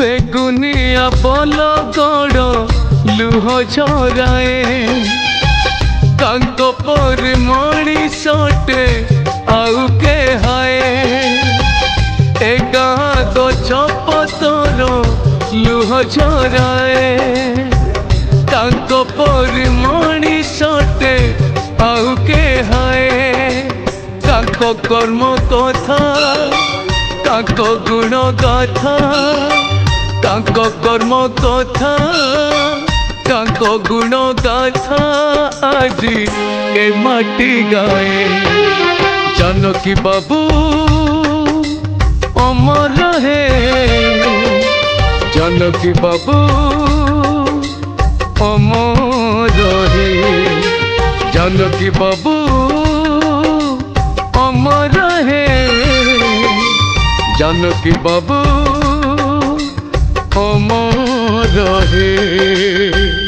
बेगुनिया बोल गड़ लुह झराए तांको पर मणिषटे आउ के हाय ए गाँ गछ पतर लुह झराए तांको पर मणिषटे आउ के हाय तांको कर्म कथा तांको गुण गाथा तांको कर्म कथा तांको गुण गाथा आज ए माटी गाए जानकी बाबू अमर है जानकी बाबू अमर है जानकी बाबू अमर है जानकी बाबू अमर है।